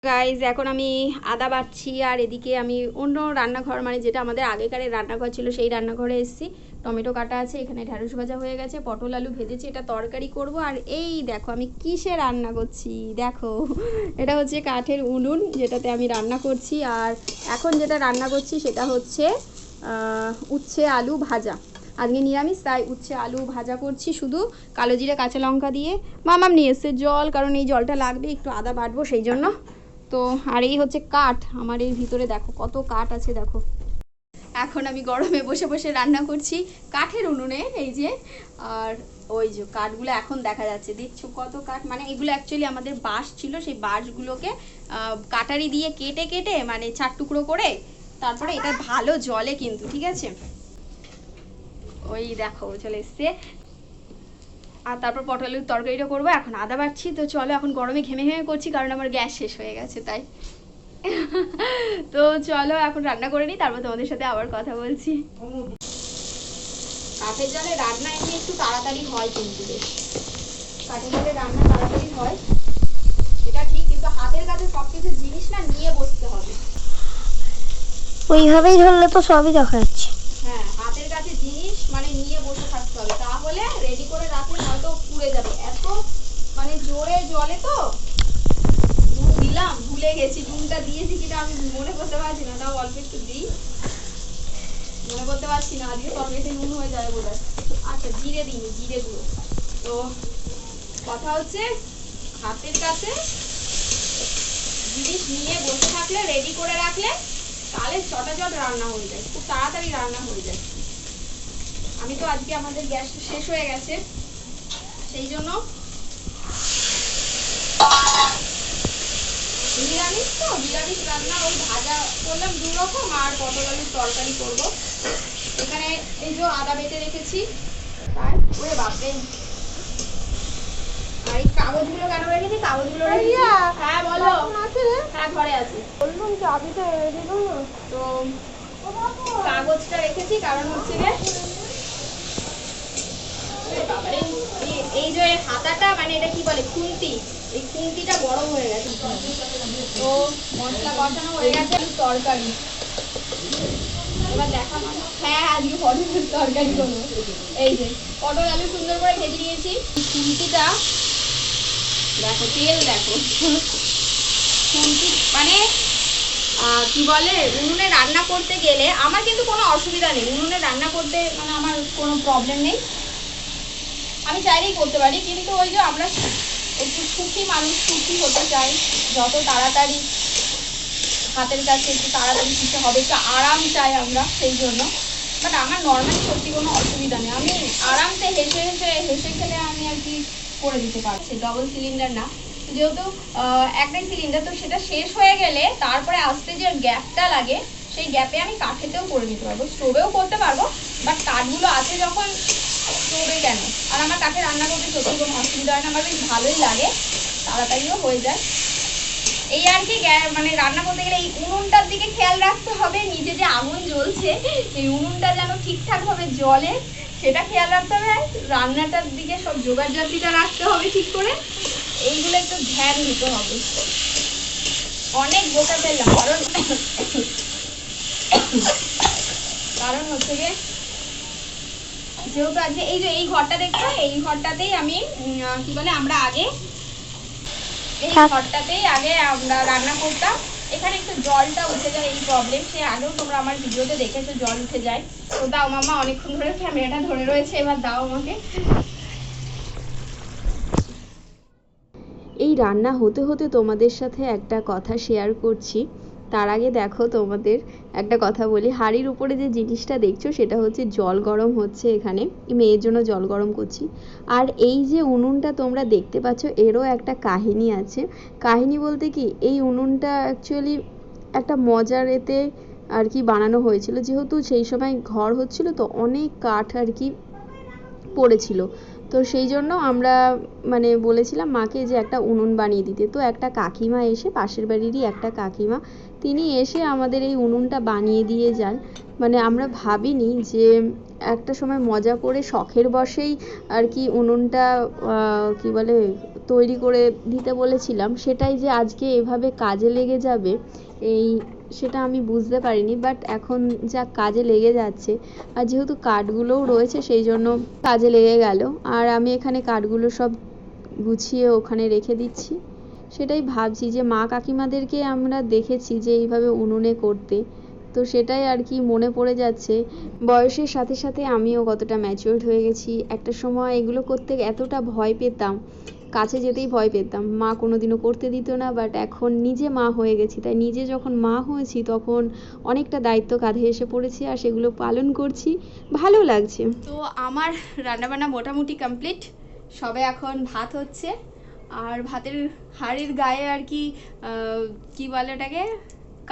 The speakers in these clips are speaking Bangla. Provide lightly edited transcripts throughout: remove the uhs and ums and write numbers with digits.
গাইজ এখন আমি আদা বাটছি আর এদিকে আমি অন্য রান্নাঘর মানে যেটা আমাদের আগেকারের রান্নাঘর ছিল সেই রান্নাঘরে এসেছি। টমেটো কাটা আছে, এখানে ঢ্যাঁড়স ভাজা হয়ে গেছে, পটল আলু ভেজেছি, এটা তরকারি করব। আর এই দেখো আমি কিসে রান্না করছি, দেখো এটা হচ্ছে কাঠের উনুন যেটাতে আমি রান্না করছি। আর এখন যেটা রান্না করছি সেটা হচ্ছে উচ্ছে আলু ভাজা। আজকে নিরামিষ, তাই উচ্ছে আলু ভাজা করছি শুধু কালো জিরে কাঁচা লঙ্কা দিয়ে। মামাম নিয়ে এসছে জল, কারণ এই জলটা লাগবে, একটু আদা বাটবো সেই জন্য। তো আর এই হচ্ছে কাঠ, আমার এর ভিতরে দেখো কত কাঠ আছে দেখো। এখন আমি গরমে বসে বসে রান্না করছি কাঠের উনুনে, এই যে। আর ওই যে কাঠগুলো এখন দেখা যাচ্ছে, দেখছো কত কাঠ, মানে এগুলো অ্যাকচুয়ালি আমাদের বাঁশ ছিল, সেই বাঁশগুলোকে কাটারি দিয়ে কেটে কেটে মানে 4 টুকরো করে তারপরে এটা ভালো জলে কিন্তু, ঠিক আছে। ওই দেখো চলে এসছে। আর তারপর পটলের তরকারিটা করবো। এখন আদা বাটছি, তো চলো এখন গরমে ঘেমে ঘেমে করছি কারণ আমার গ্যাস শেষ হয়ে গেছে তাই। তো চলো এখন রান্না করে নিই, তারপর তোমাদের সাথে আবার কথা বলছি। কাঠের জালে রান্না এমনি একটু তাড়াতাড়ি হয় কিন্তু, বেশ কাঠের জালে রান্না তাড়াতাড়ি হয় এটা ঠিক, কিন্তু হাতের কাছে সবকিছু জিনিস না নিয়ে বসতে হবে। ওইভাবেই ধরলে তো সবই দেখা যাচ্ছে। হ্যাঁ, হাতের কাছে জিনিস মানে নিয়ে বসে থাকতে হবে, তাহলে রেডি করে রাখলে হয়তো পুড়ে যাবে। এত মানে জোরে জলে তো নুন দিলাম, ভুলে গেছি নুনটা দিয়েছি কিনা আমি মনে করতে পারছি না, তাও অল্প একটু দিই, মনে করতে পারছি না, আজকে তরকারিতে নুন হয়ে যাবে বোধহয়। আচ্ছা জিরে দিইনি, জিরে গুঁড়ো। তো কথা হচ্ছে হাতের কাছে জিনিস নিয়ে বসে থাকলে, রেডি করে রাখলে তাহলে চটাচট রান্না হয়ে যায়, খুব তাড়াতাড়ি রান্না হয়ে যায়। আমি তো আজকে আমাদের গ্যাস শেষ হয়ে গেছে সেই জন্য নিরামিষ, তো নিরামিষ রান্না, ওই ভাজা করলাম 2 রকম আর পটল আলুর তরকারি করব। এখানে এই যে আদা বেটে রেখেছি, তাই ওরে বাপরে। আর এই কাগজগুলো কেন রেখেছি, কাগজগুলো রেখেছি। হ্যাঁ বলো। হ্যাঁ ঘরে আছে, বললাম চাবিটা রেখে দেবো তো। কাগজটা রেখেছি কারণ হচ্ছে যে এই যে হাতাটা মানে এটা কি বলে খুন্তি, এই খুন্তিটা গরম হয়ে গেছে। তো মশলা কষানো হয়ে গেছে, তরকারি এবার দেখানো। হ্যাঁ আজকে পটলের তরকারি করবো। এই যে পটল আলু সুন্দর করে ভেজে নিয়েছি। খুন্তিটা দেখো, তেল দেখো, খুন্তি মানে কি বলে, উনুনে রান্না করতে গেলে আমার কিন্তু কোনো অসুবিধা নেই, উনুনে রান্না করতে মানে আমার কোনো প্রবলেম নেই, আমি চাইলেই করতে পারি। কিন্তু ওই যে আমরা একটু সুখী মানুষ, সুখী হতে চাই, যত তাড়াতাড়ি হাতের কাছে একটু তাড়াতাড়ি কিছু হবে, একটু আরাম চাই আমরা, সেই জন্য। বাট আমার নর্মালি সত্যি কোনো অসুবিধা নেই, আমি আরামসে হেসে হেসে হেসে খেলে আমি আর কি করে দিতে পারছি। ডবল সিলিন্ডার না, যেহেতু একটাই সিলিন্ডার, তো সেটা শেষ হয়ে গেলে তারপরে আসতে যে গ্যাপটা লাগে সেই গ্যাপে আমি কাঠেতেও করে নিতে পারবো, স্টোভেও করতে পারবো। বাট কাঠগুলো আছে যখন, স্টোভে কেন। আর আমার কাঠে রান্না করতে সত্যি কোনো অসুবিধা হয় না, আমার বেশ ভালোই লাগে, তাড়াতাড়িও হয়ে যায়। এই আর কি, মানে রান্না করতে গেলে এই উনুনটার দিকে খেয়াল রাখতে হবে, নিচে যে আগুন জ্বলছে এই উনুনটা যেন ঠিকঠাক ভাবে জ্বলে সেটা খেয়াল রাখতে হবে, রান্নাটার দিকে সব জোগাড় জাতিটা রাখতে হবে ঠিক করে, এইগুলো একটু ধ্যান দিতে হবে। অনেক বোকা ফেললাম কারণ হচ্ছে গিয়ে যেহেতু আজকে এই যে এই ঘরটা দেখছো, এই ঘরটাতেই আমি কি বলে আমরা আগে এই ঘরটাতেই আগে আমরা রান্না করতাম। এখানে একটু জলটা উঠে যায়, এই প্রবলেম, সে আগেও তোমরা আমার ভিডিওতে দেখেছো জল উঠে যায়। তো দাও মামা, অনেকক্ষণ ধরে ক্যামেরাটা ধরে রয়েছে, এবার দাও আমাকে। এই রান্না হতে হতে তোমাদের সাথে একটা কথা শেয়ার করছি। তার আগে দেখো তোমাদের একটা কথা বলি, হাঁড়ির উপরে যে জিনিসটা দেখছো সেটা হচ্ছে জল গরম হচ্ছে, এখানে মেয়ের জন্য জল গরম করছি। আর এই যে উনুনটা তোমরা দেখতে পাচ্ছ এরও একটা কাহিনী আছে। কাহিনী বলতে কি, এই উনুনটা অ্যাকচুয়ালি একটা মজার এতে আর কি বানানো হয়েছিল, যেহেতু সেই সময় ঘর হচ্ছিল তো অনেক কাঠ আর কি পড়েছিল, তো সেই জন্য আমরা মানে বলেছিলাম মাকে যে একটা উনুন বানিয়ে দিতে। তো একটা কাকিমা এসে, পাশের বাড়িরই একটা কাকিমা, তিনি এসে আমাদের এই উনুনটা বানিয়ে দিয়ে যান। মানে আমরা ভাবিনি যে একটা সময় মজা করে শখের বশেই আর কি উনুনটা কি বলে তৈরি করে দিতে বলেছিলাম সেটাই যে আজকে এভাবে কাজে লেগে যাবে সেটা আমি বুঝতে পারিনি, বাট এখন যা কাজে লেগে যাচ্ছে। আর যেহেতু কাঠগুলোও রয়েছে সেই জন্য কাজে লেগে গেল। আর আমি এখানে কাঠগুলো সব গুছিয়ে ওখানে রেখে দিচ্ছি। সেটাই ভাবছি যে মা কাকিমাদেরকে আমরা দেখেছি যে এইভাবে উনুনে করতে, তো সেটাই আর কি মনে পড়ে যাচ্ছে। বয়সের সাথে সাথে আমিও কতটা ম্যাচিওরড হয়ে গেছি। একটা সময় এগুলো করতে এতটা ভয় পেতাম, কাছে যেতেই ভয় পেতাম, মা কোনোদিনও করতে দিত না। বাট এখন নিজে মা হয়ে গেছি, তাই নিজে যখন মা হয়েছি তখন অনেকটা দায়িত্ব কাঁধে এসে পড়েছে আর সেগুলো পালন করছি, ভালো লাগছে। তো আমার রান্নাবান্না মোটামুটি কমপ্লিট, সবে এখন ভাত হচ্ছে। আর ভাতের হাঁড়ির গায়ে আর কি কি বলে ওটাকে,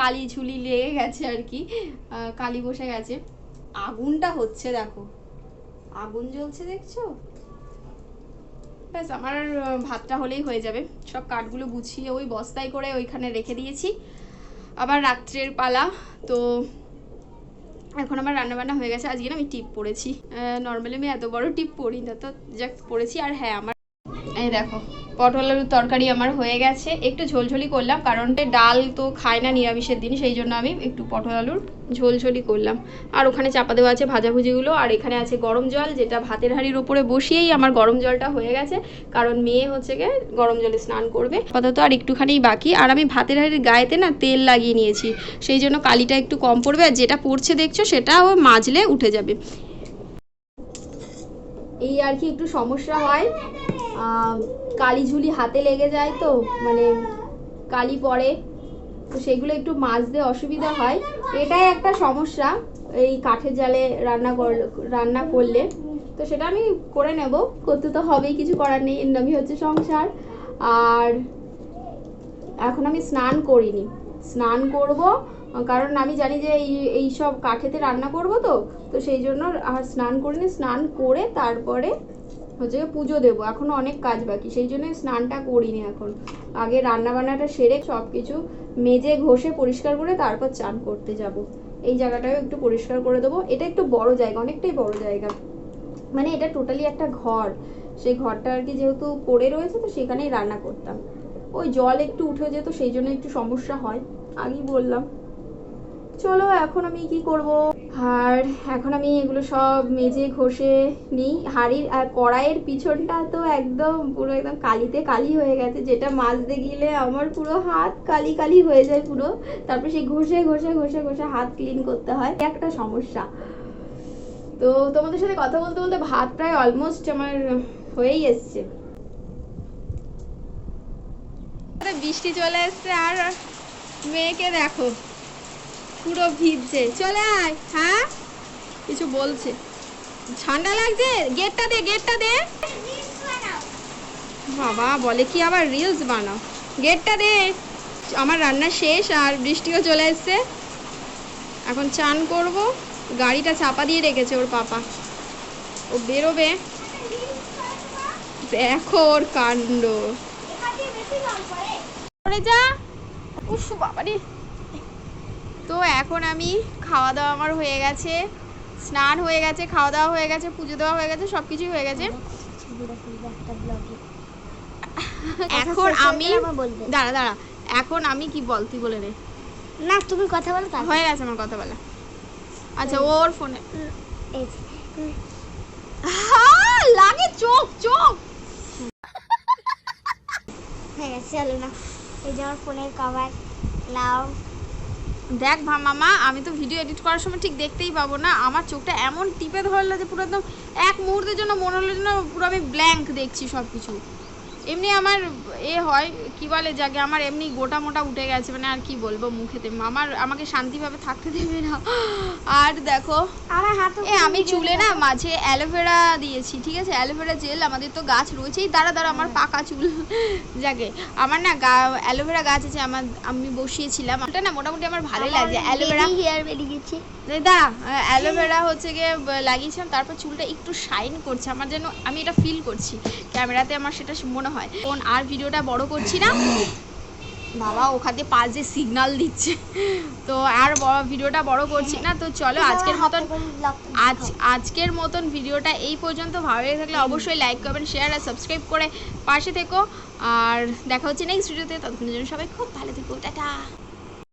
কালি ঝুলি লেগে গেছে আর কি, কালি বসে গেছে। আগুনটা হচ্ছে, দেখো আগুন জ্বলছে, দেখছো? ব্যাস আমার ভাতটা হলেই হয়ে যাবে। সব কাঠগুলো গুছিয়ে ওই বস্তায় করে ওইখানে রেখে দিয়েছি, আবার রাত্রের পালা। তো এখন আমার রান্নাবান্না হয়ে গেছে। আজকে না আমি টিপ পরেছি, নর্মালি আমি এত বড় টিপ পরি না, তো যাক পরেছি। আর হ্যাঁ, আমার এই দেখো পটল আলুর তরকারি আমার হয়ে গেছে। একটু ঝোলঝোলি করলাম, কারণ ডাল তো খায় না নিরামিষের দিন, সেই জন্য আমি একটু পটল আলুর ঝোলঝোলি করলাম। আর ওখানে চাপা দেওয়া আছে ভাজাভুজিগুলো। আর এখানে আছে গরম জল, যেটা ভাতের হাঁড়ির ওপরে বসিয়েই আমার গরম জলটা হয়ে গেছে, কারণ মেয়ে হচ্ছে গিয়ে গরম জলে স্নান করবে আপাতত। আর একটুখানি বাকি। আর আমি ভাতের হাঁড়ির গায়েতে না তেল লাগিয়ে নিয়েছি, সেই জন্য কালিটা একটু কম পড়বে। আর যেটা পড়ছে দেখছো সেটাও মাজলে উঠে যাবে। এই আর কি একটু সমস্যা হয়, কালি ঝুলি হাতে লেগে যায়, তো মানে কালি পড়ে, তো সেগুলো একটু মাজতে অসুবিধা হয়। এটাই একটা সমস্যা এই কাঠের জালে রান্না করলে। তো সেটা আমি করে নেব, করতে তো হবেই, কিছু করার নেই, এর নামই হচ্ছে সংসার। আর এখন আমি স্নান করিনি, স্নান করব, কারণ আমি জানি যে এই সব কাঠেতে রান্না করব, তো সেই জন্য আর স্নান করিনি। স্নান করে তারপরে হচ্ছে পুজো দেবো, এখনো অনেক কাজ বাকি, সেই জন্য স্নানটা করিনি। এখন আগে রান্না বান্নাটা সেরে সব কিছু মেজে ঘষে পরিষ্কার করে তারপর চান করতে যাব। এই জায়গাটাও একটু পরিষ্কার করে দেবো। এটা একটু বড় জায়গা, অনেকটাই বড় জায়গা, মানে এটা টোটালি একটা ঘর। সেই ঘরটা আর কি যেহেতু পড়ে রয়েছে, তো সেখানেই রান্না করতাম। ওই জল একটু উঠে যেত, সেই জন্য একটু সমস্যা হয়, আগেই বললাম। চলো এখন আমি কি করব, আর এখন আমি এগুলো সব মেজে ঘষে নিই। হাঁড়ির আর কড়াইয়ের পিছনটা তো একদম পুরো একদম কালিতে কালি হয়ে গেছে, যেটা মাজতে গেলে আমার পুরো হাত কালি কালি হয়ে যায় পুরো। তারপরে সেই ঘষে ঘষে ঘষে ঘষে হাত ক্লিন করতে হয়, একটা সমস্যা। তো তোমাদের সাথে কথা বলতে বলতে ভাত প্রায় অলমোস্ট আমার হয়েই এসছে। বৃষ্টি চলে এসছে, আর মেয়েকে দেখো পুরো ভিজছে। চলে আয়, হ্যাঁ কিছু বলছে, ঠান্ডা লাগছে, গেটটা দে, গেটটা দে। বাবা বলে কি আবার রিলস বানাও, গেটটা দে। আমার রান্না শেষ আর বৃষ্টিও চলে এসছে, এখন চান করব। গাড়িটা চাপা দিয়ে রেখেছে ওর পাপা, ও বেরোবে। দেখো ওর কাণ্ড, যা উফ বাবারে। তো এখন আমি খাওয়া দাওয়া আমার হয়ে গেছে, স্নান হয়ে গেছে, খাওয়া দাওয়া হয়ে গেছে, পুজো দেওয়া হয়ে গেছে, সব কিছুই হয়ে গেছে। এখন আমি দাঁড়া দাঁড়া, এখন আমি কি বল, তুই বলে রে না, তুমি কথা বলো। হয়ে গেছে আমার কথা বলা। আচ্ছা ওর ফোনে লাগে, চোখ চোখ হয়ে গেছে, চলো না। এই যে আমার ফোনের কভার নাও। দেখ মামা, আমি তো ভিডিও এডিট করার সময় ঠিক দেখতেই পাবো না, আমার চোখটা এমন টিপে ধরলো যে পুরো একদম এক মুহূর্তের জন্য মনে হলো যেন পুরো আমি ব্ল্যাঙ্ক দেখছি সব কিছু। এমনি আমার হয় কি বলে যাকে, আমার এমনি গোটা মোটা উঠে গেছে, মানে আর কি বলবো মুখেতে, আমাকে শান্তিভাবে থাকতে দেবে না। আর দেখো আমার হাত, আমি চুলে না মাঝে অ্যালোভেরা দিয়েছি, ঠিক আছে, অ্যালোভেরা জেল, আমাদের তো গাছ রয়েছেই। দাঁড়া আমার পাকা চুল, যাকে আমার না অ্যালোভেরা গাছ আছে, আমি বসিয়েছিলাম, ওটা না মোটামুটি আমার ভালোই লাগছে। অ্যালোভেরা হেয়ার বেরিয়ে গেছে, দাঁড়া অ্যালোভেরা হচ্ছে গিয়ে লাগিয়েছিলাম, তারপর চুলটা একটু শাইন করছে, আমার যেন আমি এটা ফিল করছি, ক্যামেরাতে আমার সেটা মনে হয়। আর ভিডিওটা বড় করছি না, বাবা ওখানে পাশ দিয়ে সিগন্যাল দিচ্ছে। তো আর ভিডিওটা বড় করছি না, তো চলো আজকের মতন ভিডিওটা এই পর্যন্ত। ভালো লেগে থাকলে অবশ্যই লাইক করবেন, শেয়ার আর সাবস্ক্রাইব করে পাশে থেকো। আর দেখা হচ্ছে নেক্সট ভিডিওতে, ততক্ষণের জন্য সবাই খুব ভালো থেকো, টাটা।